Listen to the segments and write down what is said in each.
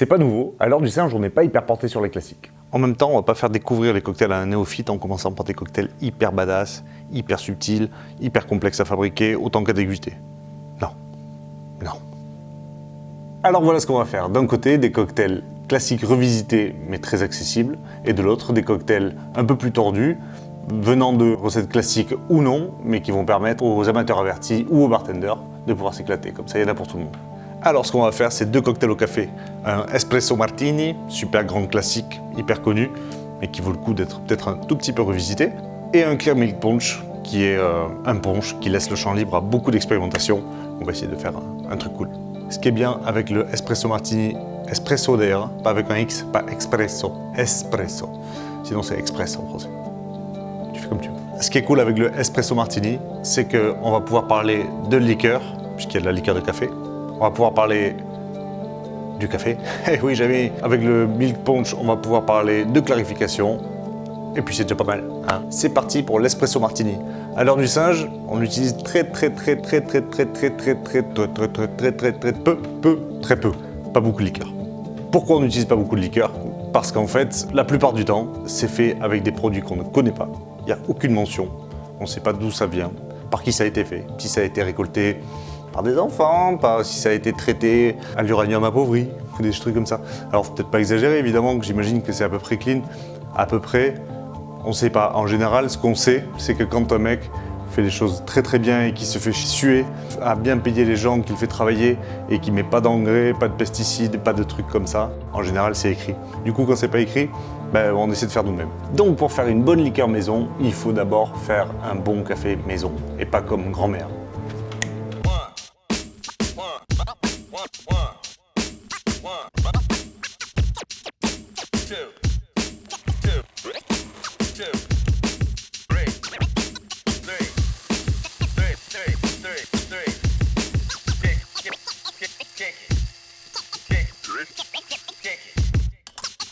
C'est pas nouveau, à l'heure du singe, on n'est pas hyper porté sur les classiques. En même temps, on va pas faire découvrir les cocktails à un néophyte en commençant par des cocktails hyper badass, hyper subtils, hyper complexes à fabriquer, autant qu'à déguster. Non. Non. Alors voilà ce qu'on va faire. D'un côté, des cocktails classiques revisités, mais très accessibles, et de l'autre, des cocktails un peu plus tordus, venant de recettes classiques ou non, mais qui vont permettre aux amateurs avertis ou aux bartenders de pouvoir s'éclater. Comme ça, il y en a pour tout le monde. Alors ce qu'on va faire, c'est 2 cocktails au café. Un espresso martini, super grand classique, hyper connu, mais qui vaut le coup d'être peut-être un tout petit peu revisité. Et un clear milk punch, qui est un punch qui laisse le champ libre à beaucoup d'expérimentation. On va essayer de faire un truc cool. Ce qui est bien avec le espresso martini, espresso d'ailleurs, pas avec un X, pas expresso, espresso. Sinon c'est express en français. Tu fais comme tu veux. Ce qui est cool avec le espresso martini, c'est qu'on va pouvoir parler de liqueur, puisqu'il y a de la liqueur de café. On va pouvoir parler du café. Et oui, avec le milk punch, on va pouvoir parler de clarification. Et puis c'est déjà pas mal. Hein. C'est parti pour l'espresso martini. À l'heure du singe, on utilise très peu. Pas beaucoup de liqueur. Pourquoi on n'utilise pas beaucoup de liqueur? Parce qu'en fait, la plupart du temps, c'est fait avec des produits qu'on ne connaît pas. Il n'y a aucune mention. On ne sait pas d'où ça vient, par qui ça a été fait, si ça a été récolté par des enfants, si ça a été traité à l'uranium appauvri, ou des trucs comme ça. Alors, faut peut-être pas exagérer, évidemment, que j'imagine que c'est à peu près clean. À peu près, on ne sait pas. En général, ce qu'on sait, c'est que quand un mec fait les choses très bien et qui se fait suer, à bien payer les gens qu'il fait travailler et qui met pas d'engrais, pas de pesticides, pas de trucs comme ça, en général, c'est écrit. Du coup, quand c'est pas écrit, on essaie de faire nous-mêmes. Donc, pour faire une bonne liqueur maison, il faut d'abord faire un bon café maison et pas comme grand-mère.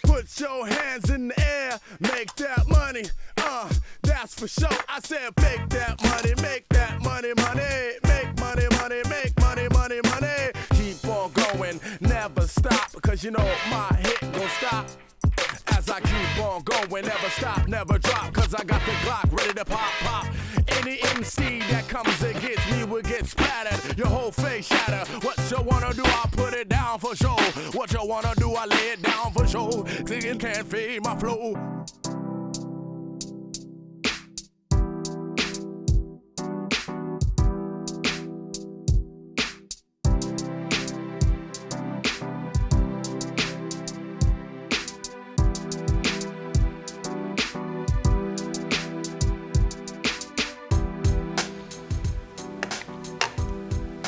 Put your hands in the air, make that money, that's for sure. I said make that money, make that money, money, make money, money, make money, money, money. Keep on going, never stop, because you know my hit won't stop. As I keep on going, never stop, never drop, cause I got the Glock ready to pop, pop. Any MC that comes against me will get splattered, your whole face shatter. What you wanna do, I'll put it down for sure. What you wanna do, I lay it down for sure. Thinking can't fade my flow.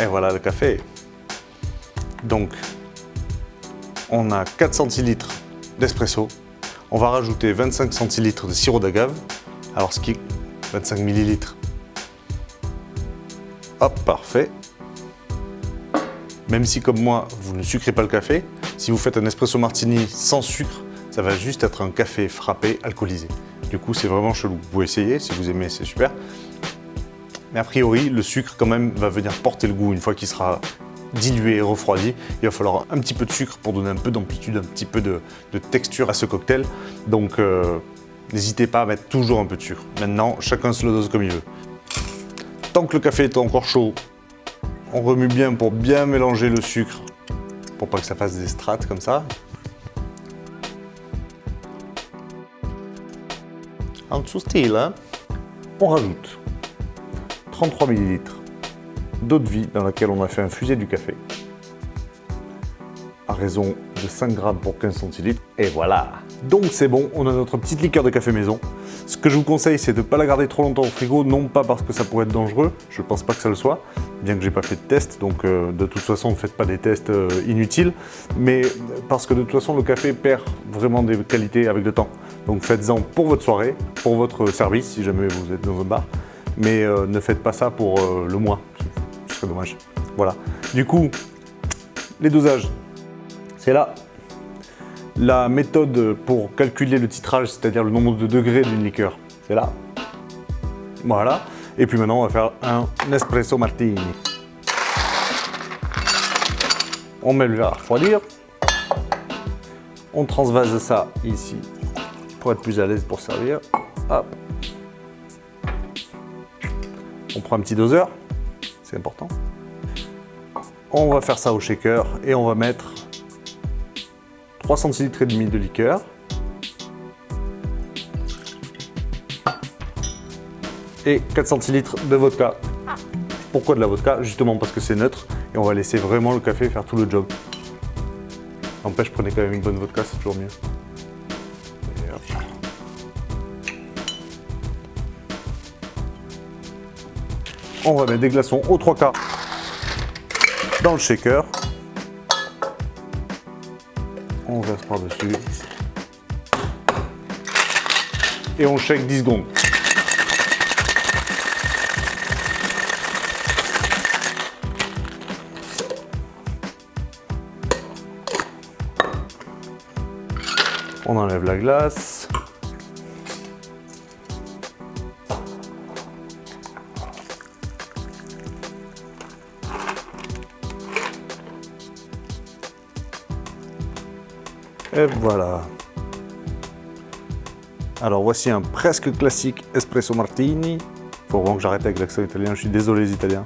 Et voilà le café. Donc, on a 4 centilitres d'espresso. On va rajouter 25 centilitres de sirop d'agave. Alors, ce qui est 25 millilitres. Hop, parfait. Même si, comme moi, vous ne sucrez pas le café, si vous faites un espresso martini sans sucre, ça va juste être un café frappé, alcoolisé. Du coup, c'est vraiment chelou. Vous pouvez essayer, si vous aimez, c'est super. Mais a priori, le sucre quand même va venir porter le goût une fois qu'il sera dilué et refroidi. Il va falloir un petit peu de sucre pour donner un peu d'amplitude, un petit peu de texture à ce cocktail. Donc n'hésitez pas à mettre toujours un peu de sucre. Maintenant, chacun se le dose comme il veut. Tant que le café est encore chaud, on remue bien pour bien mélanger le sucre, pour pas que ça fasse des strates comme ça. En dessous style, hein. On rajoute 33 ml d'eau de vie dans laquelle on a fait infuser du café à raison de 5 grammes pour 15 centilitres. Et voilà. Donc c'est bon, on a notre petite liqueur de café maison. Ce que je vous conseille, c'est de ne pas la garder trop longtemps au frigo, non pas parce que ça pourrait être dangereux, je pense pas que ça le soit, bien que j'ai pas fait de test, donc de toute façon ne faites pas des tests inutiles, mais parce que de toute façon le café perd vraiment des qualités avec le temps. Donc faites-en pour votre soirée, pour votre service, si jamais vous êtes dans un bar, mais ne faites pas ça pour le mois, ce serait dommage. Voilà. Du coup, les dosages, c'est là. La méthode pour calculer le titrage, c'est-à-dire le nombre de degrés d'une liqueur, c'est là. Voilà. Et puis maintenant, on va faire un espresso martini. On met le verre à refroidir. On transvase ça ici pour être plus à l'aise pour servir. Hop. On prend un petit doseur, c'est important. On va faire ça au shaker et on va mettre 3 centilitres et demi de liqueur. Et 4 centilitres de vodka. Pourquoi de la vodka? Justement parce que c'est neutre et on va laisser vraiment le café faire tout le job. N'empêche, prenez quand même une bonne vodka, c'est toujours mieux. Et hop. On va mettre des glaçons aux 3/4 dans le shaker. On verse par-dessus. Et on shake 10 secondes. On enlève la glace. Et voilà. Alors voici un presque classique espresso martini. Faut vraiment que j'arrête avec l'accent italien, je suis désolé les Italiens.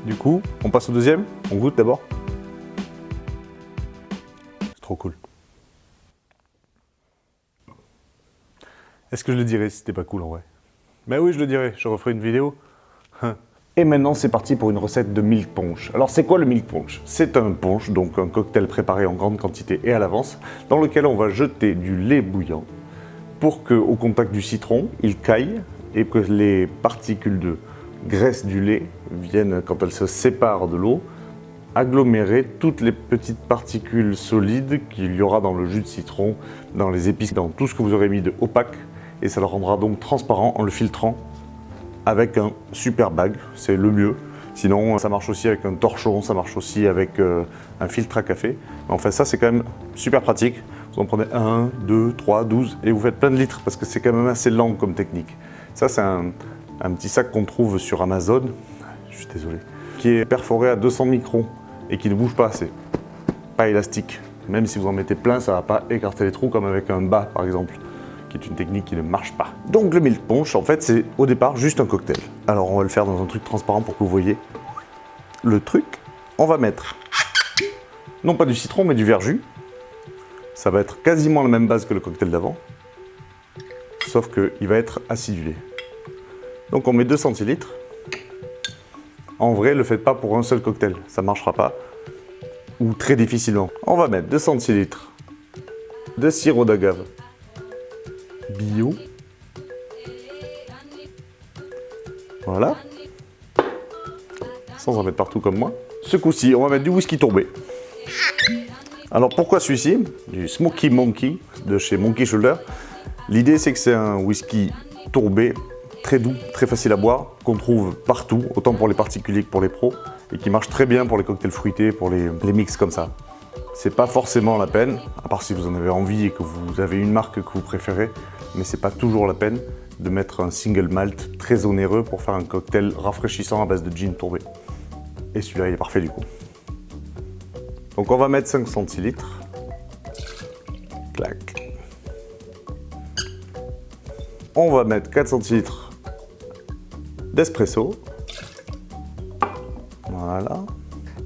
Du coup, on passe au deuxième. On goûte d'abord. C'est trop cool. Est-ce que je le dirais si c'était pas cool en vrai? Mais oui, je le dirais, je referai une vidéo. Et maintenant, c'est parti pour une recette de milk punch. Alors, c'est quoi le milk punch? C'est un punch, donc un cocktail préparé en grande quantité et à l'avance, dans lequel on va jeter du lait bouillant pour qu'au contact du citron, il caille et que les particules de graisse du lait viennent, quand elles se séparent de l'eau, agglomérer toutes les petites particules solides qu'il y aura dans le jus de citron, dans les épices, dans tout ce que vous aurez mis de opaque. Et ça le rendra donc transparent en le filtrant avec un super bag, c'est le mieux. Sinon, ça marche aussi avec un torchon, ça marche aussi avec un filtre à café. Mais enfin, ça, c'est quand même super pratique. Vous en prenez 1, 2, 3, 12 et vous faites plein de litres parce que c'est quand même assez lent comme technique. Ça, c'est un petit sac qu'on trouve sur Amazon, je suis désolé, qui est perforé à 200 microns et qui ne bouge pas assez, pas élastique. Même si vous en mettez plein, ça ne va pas écarter les trous comme avec un bas, par exemple, qui est une technique qui ne marche pas. Donc le milk punch, en fait, c'est au départ juste un cocktail. Alors on va le faire dans un truc transparent pour que vous voyez le truc. On va mettre, non pas du citron, mais du verjus. Ça va être quasiment la même base que le cocktail d'avant, sauf qu'il va être acidulé. Donc on met 2 centilitres. En vrai, ne le faites pas pour un seul cocktail, ça ne marchera pas, ou très difficilement. On va mettre 2 centilitres de sirop d'agave bio. Voilà. Sans en mettre partout comme moi. Ce coup-ci, on va mettre du whisky tourbé. Alors pourquoi celui-ci? Du Smoky Monkey de chez Monkey Shoulder. L'idée, c'est que c'est un whisky tourbé, très doux, très facile à boire, qu'on trouve partout, autant pour les particuliers que pour les pros, et qui marche très bien pour les cocktails fruités, pour les mix comme ça. C'est pas forcément la peine, à part si vous en avez envie et que vous avez une marque que vous préférez, mais c'est pas toujours la peine de mettre un single malt très onéreux pour faire un cocktail rafraîchissant à base de gin tourbé. Et celui-là, il est parfait du coup. Donc on va mettre 5 centilitres. Clac. On va mettre 4 centilitres d'espresso. Voilà.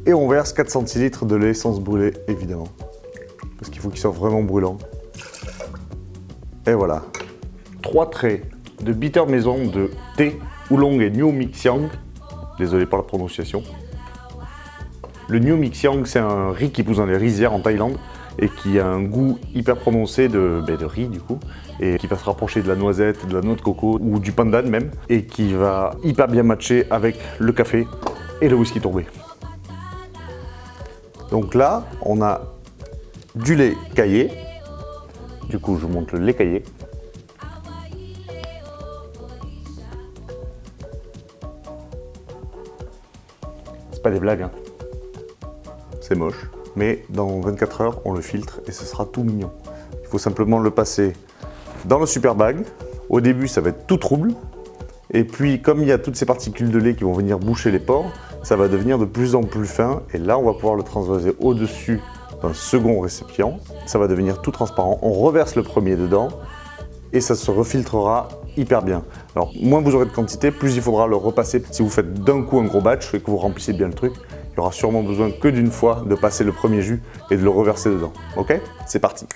Et on verse 4 centilitres de lait sans se brûler, évidemment. Parce qu'il faut qu'il soit vraiment brûlant. Et voilà. 3 traits de bitter maison de thé, oolong et new mixiang. Désolé pour la prononciation. Le new mixiang, c'est un riz qui pousse dans les rizières en Thaïlande et qui a un goût hyper prononcé de riz du coup, et qui va se rapprocher de la noisette, de la noix de coco ou du pandan même, et qui va hyper bien matcher avec le café et le whisky tourbé. Donc là, on a du lait caillé. Du coup, je vous montre le lait caillé. C'est pas des blagues, hein. C'est moche. Mais dans 24 heures, on le filtre et ce sera tout mignon. Il faut simplement le passer dans le super bag. Au début, ça va être tout trouble. Et puis, comme il y a toutes ces particules de lait qui vont venir boucher les pores, ça va devenir de plus en plus fin. Et là, on va pouvoir le transvaser au-dessus dans un second récipient. Ça va devenir tout transparent. On reverse le premier dedans et ça se refiltrera hyper bien. Alors, moins vous aurez de quantité, plus il faudra le repasser. Si vous faites d'un coup un gros batch et que vous remplissez bien le truc, il y aura sûrement besoin que d'une fois de passer le premier jus et de le reverser dedans. Ok? C'est parti.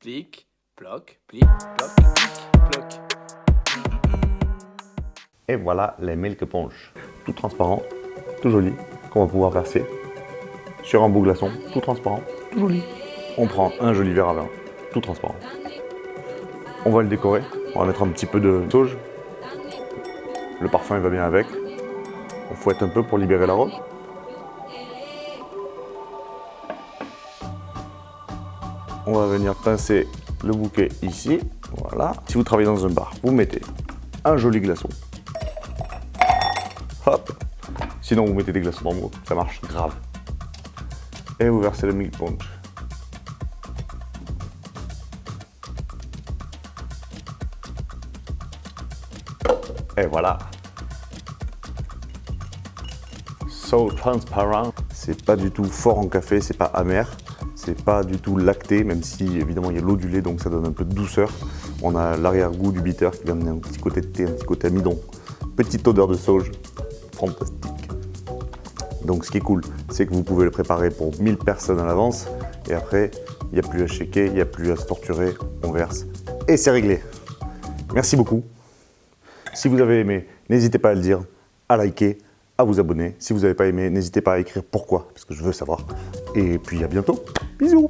Plic, ploc, plic, ploc, plic, ploc. Et voilà les milk punch. Tout transparent, tout joli, qu'on va pouvoir verser sur un beau glaçon, tout transparent, tout joli. On prend un joli verre à vin, tout transparent. On va le décorer, on va mettre un petit peu de sauge. Le parfum il va bien avec. On fouette un peu pour libérer l'arôme. On va venir pincer le bouquet ici, voilà. Si vous travaillez dans un bar, vous mettez un joli glaçon. Hop. Sinon, vous mettez des glaçons dans l'eau, ça marche grave. Et vous versez le milk punch. Et voilà. So transparent. C'est pas du tout fort en café, c'est pas amer. C'est pas du tout lacté, même si évidemment il y a l'eau du lait, donc ça donne un peu de douceur. On a l'arrière-goût du bitter qui va amener un petit côté de thé, un petit côté amidon. Petite odeur de sauge, fantastique. Donc ce qui est cool, c'est que vous pouvez le préparer pour 1000 personnes à l'avance. Et après, il n'y a plus à shaker, il n'y a plus à se torturer, on verse. Et c'est réglé. Merci beaucoup. Si vous avez aimé, n'hésitez pas à le dire, à liker, à vous abonner. Si vous n'avez pas aimé, n'hésitez pas à écrire pourquoi, parce que je veux savoir. Et puis à bientôt. Bisous.